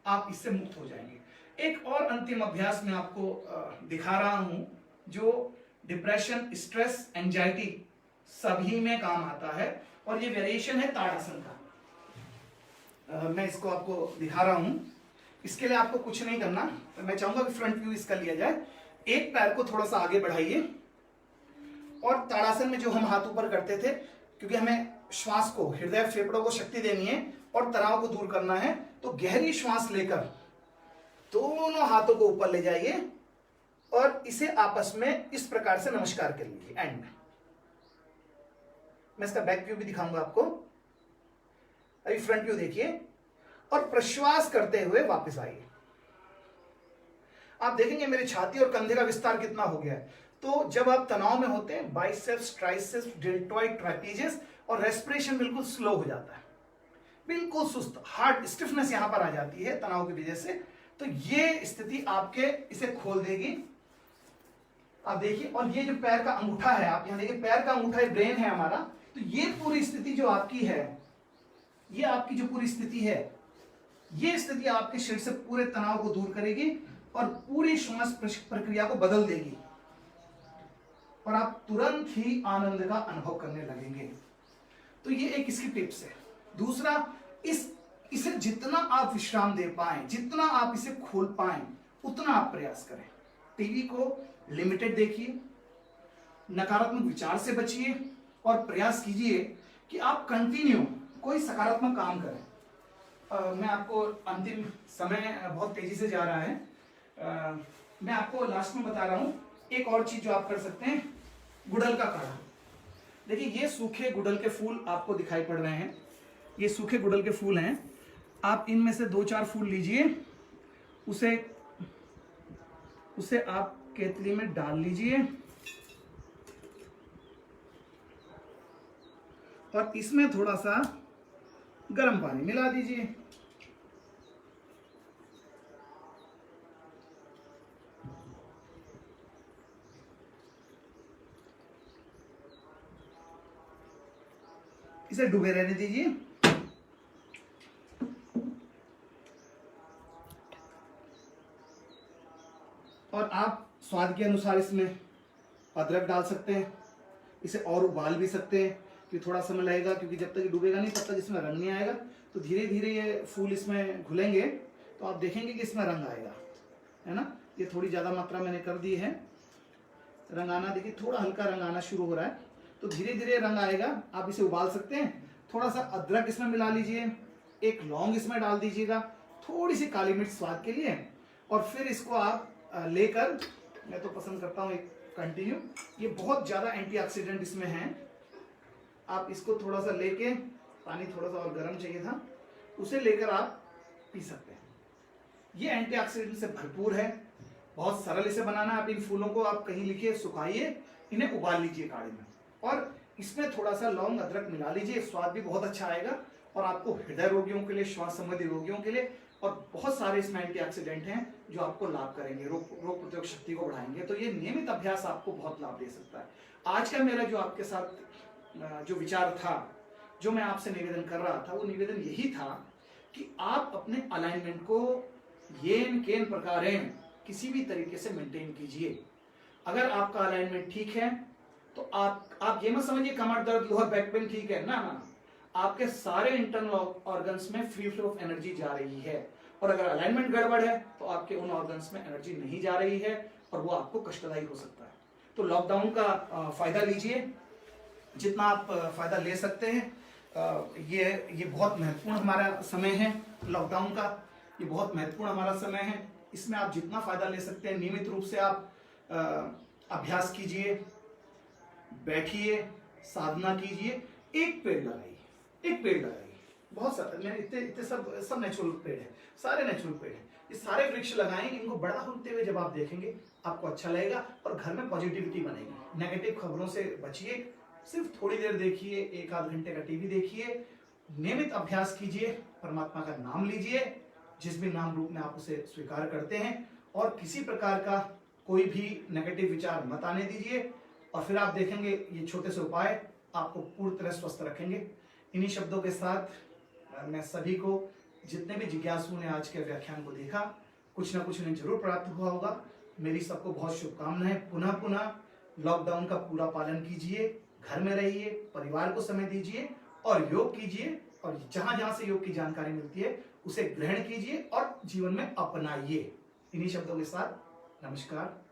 आप इससे मुक्त हो जाएंगे। एक और अंतिम अभ्यास मैं आपको दिखा रहा हूं जो डिप्रेशन, स्ट्रेस, एंजाइटी सभी में काम आता है, और ये वेरिएशन है ताड़ासन का। मैं इसको आपको दिखा रहा हूं। इसके लिए आपको कुछ नहीं करना, मैं चाहूंगा कि फ्रंट व्यू इसका लिया जाए। एक पैर को थोड़ा सा आगे बढ़ाइए, और ताड़ासन में जो हम हाथ ऊपर करते थे, क्योंकि हमें श्वास को, हृदय फेफड़ों को शक्ति देनी है और तनाव को दूर करना है, तो गहरी श्वास लेकर दोनों हाथों को ऊपर ले जाइए और इसे आपस में इस प्रकार से नमस्कार कर लीजिए। एंड में मैं इसका बैक व्यू भी दिखाऊंगा आपको। अभी फ्रंट व्यू देखिए, और प्रश्वास करते हुए वापस आइए। आप देखेंगे मेरी छाती और कंधे का विस्तार कितना हो गया है। तो जब आप तनाव में होते हैं, बाइसेप्स, ट्राइसेप्स, डेल्टॉइड, ट्रापेजियस, और रेस्पिरेशन बिल्कुल स्लो हो जाता है, बिल्कुल सुस्त, हार्ट स्टिफनेस यहां पर आ जाती है तनाव की वजह से। तो ये स्थिति आपके इसे खोल देगी। आप देखिए, और ये जो पैर का अंगूठा है, आप यहां देखिए, पैर का अंगूठा ब्रेन है हमारा। तो ये पूरी स्थिति जो आपकी है, ये आपकी जो पूरी स्थिति है, ये स्थिति आपके शरीर से पूरे तनाव को दूर करेगी और पूरी श्वास प्रक्रिया को बदल देगी, और आप तुरंत ही आनंद का अनुभव करने लगेंगे। तो ये एक इसकी टिप्स है। दूसरा, इसे जितना आप विश्राम दे पाएं, जितना आप इसे खोल पाएं, उतना आप प्रयास करें। टीवी को लिमिटेड देखिए, नकारात्मक विचार से बचिए, और प्रयास कीजिए कि आप कंटिन्यू कोई सकारात्मक काम करें। मैं आपको, अंतिम समय बहुत तेजी से जा रहा है, मैं आपको लास्ट में बता रहा हूं एक और चीज जो आप कर सकते हैं, गुड़हल का काढ़ा। देखिए, ये सूखे गुड़हल के फूल आपको दिखाई पड़ रहे हैं, ये सूखे गुड़हल के फूल हैं। आप इनमें से 2-4 फूल लीजिए, उसे आप केतली में डाल लीजिए, और इसमें थोड़ा सा गर्म पानी मिला दीजिए। इसे डूबे रहने दीजिए। और आप स्वाद के अनुसार इसमें अदरक डाल सकते हैं, इसे और उबाल भी सकते हैं, कि थोड़ा समय लगेगा, क्योंकि जब तक ये डूबेगा नहीं तब तक इसमें रंग नहीं आएगा। तो धीरे धीरे ये फूल इसमें घुलेंगे तो आप देखेंगे कि इसमें रंग आएगा, है ना। ये थोड़ी ज़्यादा मात्रा मैंने कर दी है, रंग आना देखिए, थोड़ा हल्का रंग आना शुरू हो रहा है, तो धीरे धीरे रंग आएगा। आप इसे उबाल सकते हैं। थोड़ा सा अदरक इसमें मिला लीजिए, एक लौंग इसमें डाल दीजिएगा, थोड़ी सी काली मिर्च स्वाद के लिए, और फिर इसको आप लेकर, मैं तो पसंद करता हूँ एक कंटिन्यू, ये बहुत ज़्यादा एंटीऑक्सीडेंट इसमें है। आप इसको थोड़ा सा लेके, पानी थोड़ा सा और गर्म चाहिए था, उसे लेकर आप पी सकते हैं। ये एंटीऑक्सीडेंट से भरपूर है, बहुत सरल इसे बनाना। आप इन फूलों को आप कहीं लिखिए, सुखाइए, इन्हें उबाल लीजिए काढ़े में, और इसमें थोड़ा सा लौंग अदरक मिला लीजिए, स्वाद भी बहुत अच्छा आएगा। और आपको हृदय रोगियों के लिए, श्वास संबंधी रोगियों के लिए, और बहुत सारे इसमें एंटीऑक्सीडेंट हैं जो आपको लाभ करेंगे, रोग प्रतिरोधक शक्ति को बढ़ाएंगे। तो ये नियमित अभ्यास आपको बहुत लाभ दे सकता है। आज का मेरा जो आपके साथ जो विचार था, जो मैं आपसे निवेदन कर रहा था, वो निवेदन यही था कि आप अपने अलाइनमेंट को येन केन प्रकारेण किसी भी तरीके से मेंटेन कीजिए। अगर आपका अलाइनमेंट ठीक है तो आप ये मत समझिए कमर दर्द, लोअर बैक पेन ठीक है, ना ना, आपके सारे इंटरनल ऑर्गन्स में फ्री फ्लो ऑफ एनर्जी जा रही है। और अगर अलाइनमेंट गड़बड़ है तो आपके उन ऑर्गन्स में एनर्जी नहीं जा रही है, और वो आपको कष्टदायी हो सकता है। तो लॉकडाउन का फायदा लीजिए, जितना आप फायदा ले सकते हैं। ये बहुत महत्वपूर्ण हमारा समय है, लॉकडाउन का ये बहुत महत्वपूर्ण हमारा समय है। इसमें आप जितना फायदा ले सकते हैं, नियमित रूप से आप अभ्यास कीजिए, बैठिए, साधना कीजिए, एक पेड़ लगाइए, एक पेड़ लगाइए। बहुत सारे इतने सब नेचुरल पेड़ है, सारे नेचुरल पेड़ है। ये सारे वृक्ष लगाएं, इनको बड़ा होते हुए जब आप देखेंगे आपको अच्छा लगेगा, और घर में पॉजिटिविटी बनेगी। नेगेटिव खबरों से बचिए, सिर्फ थोड़ी देर देखिए, 1-8 घंटे का टीवी देखिए, नियमित अभ्यास कीजिए, परमात्मा का नाम लीजिए, जिस भी नाम रूप में आप उसे स्वीकार करते हैं, और किसी प्रकार का कोई भी नेगेटिव विचार मत आने दीजिए। और फिर आप देखेंगे ये छोटे से उपाय आपको पूरी तरह स्वस्थ रखेंगे। इन्हीं शब्दों के साथ मैं सभी को, जितने भी जिज्ञासु ने आज के व्याख्यान को देखा, कुछ ना कुछ उन्हें जरूर प्राप्त हुआ होगा। मेरी सबको बहुत शुभकामनाएं। पुनः पुनः लॉकडाउन का पूरा पालन कीजिए, घर में रहिए, परिवार को समय दीजिए और योग कीजिए, और जहां जहां से योग की जानकारी मिलती है उसे ग्रहण कीजिए और जीवन में अपनाइए। इन्हीं शब्दों के साथ नमस्कार।